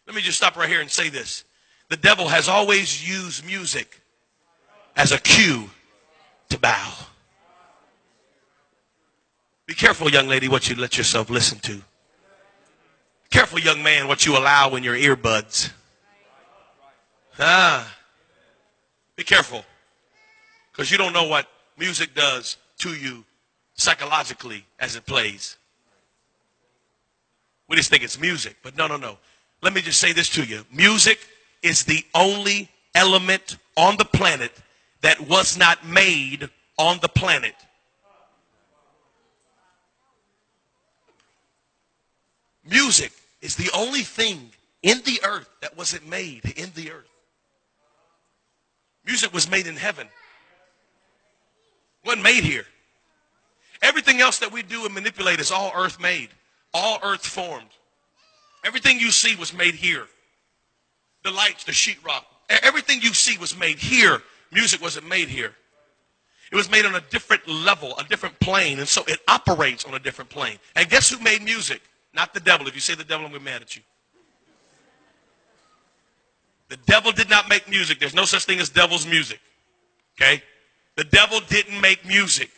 Let me just stop right here and say this. The devil has always used music as a cue to bow. Be careful, young lady, what you let yourself listen to. Careful, young man, what you allow in your earbuds. Be careful, because you don't know what music does to you psychologically as it plays. We just think it's music, but no. Let me just say this to you. Music is the only element on the planet that was not made on the planet. Music is the only thing in the earth that wasn't made in the earth. Music was made in heaven. It wasn't made here. Everything else that we do and manipulate is all earth made, all earth formed. Everything you see was made here. The lights, the sheetrock, everything you see was made here. Music wasn't made here. It was made on a different level, a different plane, and so it operates on a different plane. And guess who made music? Not the devil. If you say the devil, I'm going to be mad at you. The devil did not make music. There's no such thing as devil's music. Okay? The devil didn't make music.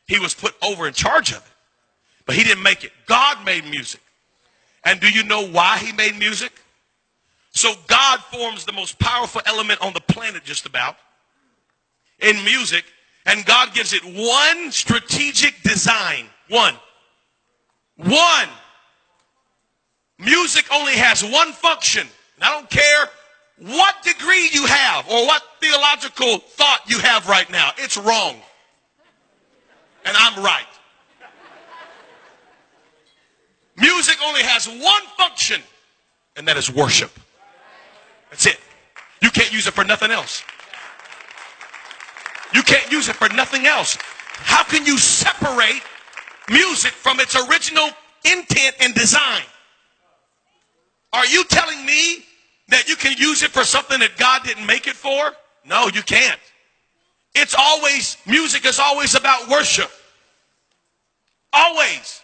He was put over in charge of it. But he didn't make it. God made music. And do you know why he made music? So God forms the most powerful element on the planet just about in music. And God gives it one strategic design. One. Music only has one function. And I don't care what degree you have or what theological thought you have right now. It's wrong. And I'm right. Music only has one function, and that is worship. That's it. You can't use it for nothing else. You can't use it for nothing else. How can you separate music from its original intent and design? Are you telling me that you can use it for something that God didn't make it for? No, you can't. Music is always about worship. Always.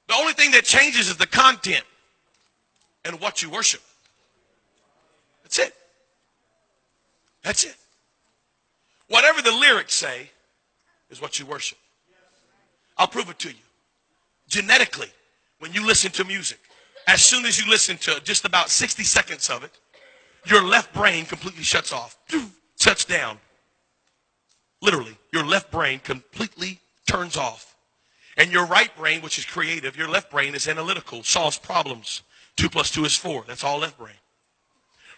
The only thing that changes is the content and what you worship. That's it. That's it. Whatever the lyrics say is what you worship. I'll prove it to you. Genetically, when you listen to music, as soon as you listen to just about 60 seconds of it, your left brain completely shuts off, shuts down. Literally, your left brain completely turns off. And your right brain, which is creative, your left brain is analytical, solves problems. 2 + 2 is 4. That's all left brain.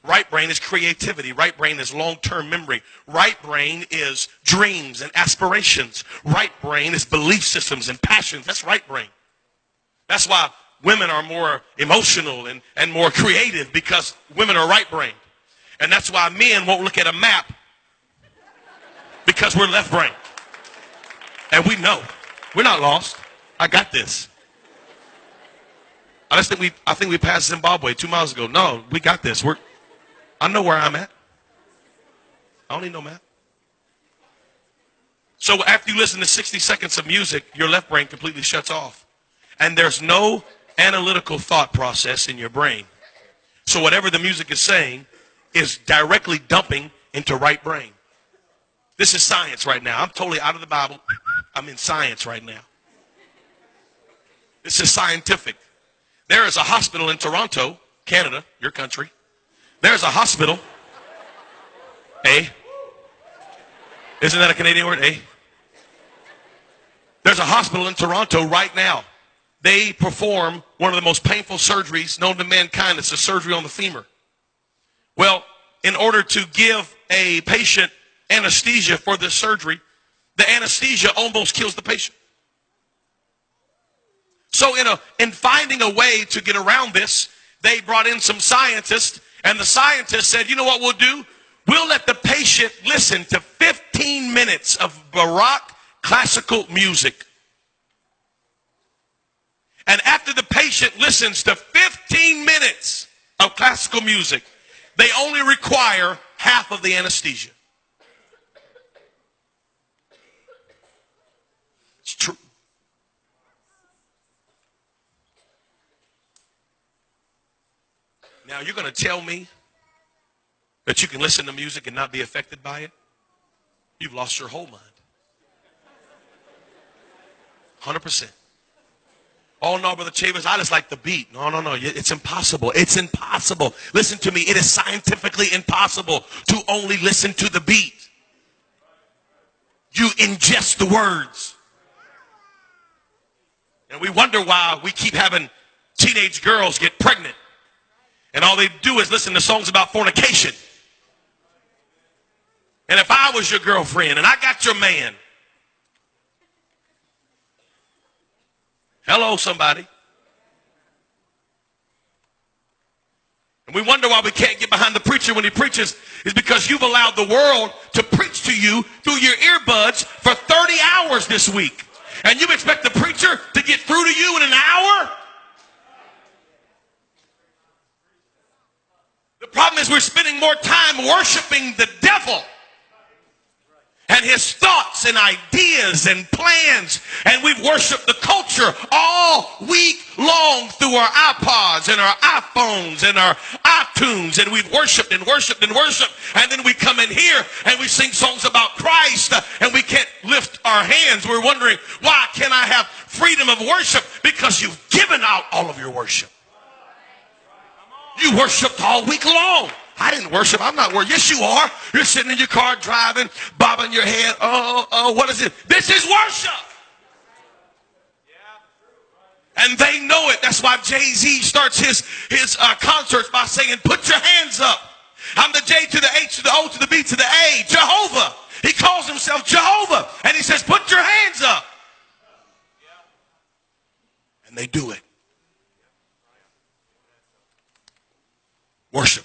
Right brain is creativity. Right brain is long-term memory. Right brain is dreams and aspirations. Right brain is belief systems and passions. That's right brain. That's why women are more emotional and more creative, because women are right brain. And that's why men won't look at a map, because we're left brain. And we know. We're not lost. I got this. I think we passed Zimbabwe 2 miles ago. No, we got this. I know where I'm at. I don't need no map. So after you listen to 60 seconds of music, your left brain completely shuts off. And there's no analytical thought process in your brain. So whatever the music is saying is directly dumping into right brain. This is science right now. I'm totally out of the Bible. I'm in science right now. This is scientific. There is a hospital in Toronto, Canada, your country. There's a hospital. Isn't that a Canadian word? There's a hospital in Toronto right now. They perform one of the most painful surgeries known to mankind. It's a surgery on the femur. Well, in order to give a patient anesthesia for this surgery, the anesthesia almost kills the patient. So in finding a way to get around this, they brought in some scientists, and the scientists said, you know what we'll do? We'll let the patient listen to 15 minutes of Baroque classical music. And after the patient listens to 15 minutes of classical music, they only require half of the anesthesia. It's true. Now, you're going to tell me that you can listen to music and not be affected by it? You've lost your whole mind. 100%. Oh, no, Brother Chavis, I just like the beat. No. It's impossible. It's impossible. Listen to me. It is scientifically impossible to only listen to the beat. You ingest the words. And we wonder why we keep having teenage girls get pregnant. And all they do is listen to songs about fornication. And if I was your girlfriend and I got your man, hello, somebody. And we wonder why we can't get behind the preacher when he preaches is because you've allowed the world to preach to you through your earbuds for 30 hours this week. And you expect the preacher to get through to you in an hour? The problem is we're spending more time worshiping the devil and his thoughts and ideas and plans. And we've worshiped the culture all week long through our iPods and our iPhones and our iTunes. And we've worshiped and worshiped and worshiped. And then we come in here and we sing songs about Christ and we can't lift our hands. We're wondering, why can't I have freedom of worship? Because you've given out all of your worship. You worshiped all week long. I didn't worship. I'm not worshiping. Yes, you are. You're sitting in your car driving, bobbing your head. Oh, what is it? This is worship. And they know it. That's why Jay-Z starts his concerts by saying, put your hands up. I'm the J to the H to the O to the B to the A. Jehovah. He calls himself Jehovah. And he says, put your hands up. And they do it. Worship.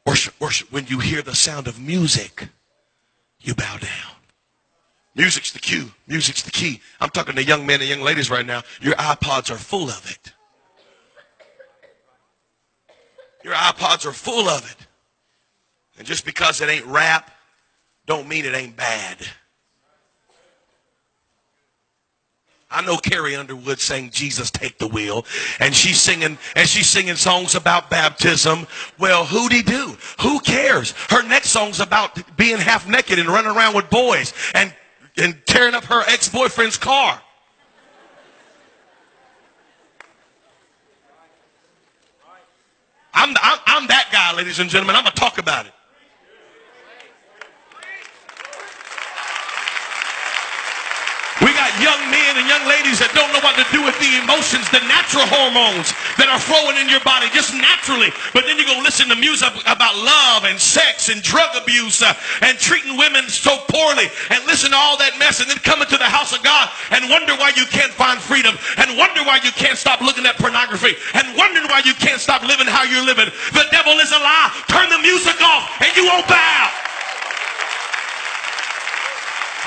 Worship, worship. When you hear the sound of music, you bow down. Music's the cue. Music's the key. I'm talking to young men and young ladies right now. Your iPods are full of it. Your iPods are full of it. And just because it ain't rap, don't mean it ain't bad. I know Carrie Underwood sang Jesus Take the Wheel, and she's singing songs about baptism. Well, who'd he do? Who cares? Her next song's about being half naked and running around with boys and tearing up her ex-boyfriend's car. I'm that guy, ladies and gentlemen. I'm going to talk about it. We got young men and young ladies that don't know what to do with the emotions, the natural hormones that are flowing in your body just naturally. But then you go listen to music about love and sex and drug abuse and treating women so poorly and listen to all that mess and then come into the house of God and wonder why you can't find freedom and wonder why you can't stop looking at pornography and wondering why you can't stop living how you're living. The devil is a lie. Turn the music off and you won't bow.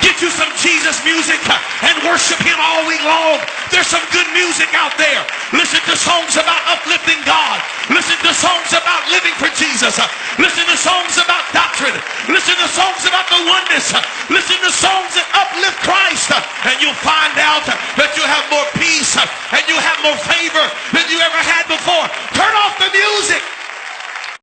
Get you some Jesus music and worship him all week long. There's some good music out there. Listen to songs about uplifting God. Listen to songs about living for Jesus. Listen to songs about doctrine. Listen to songs about the oneness. Listen to songs that uplift Christ. And you'll find out that you have more peace and you have more favor than you ever had before. Turn off the music.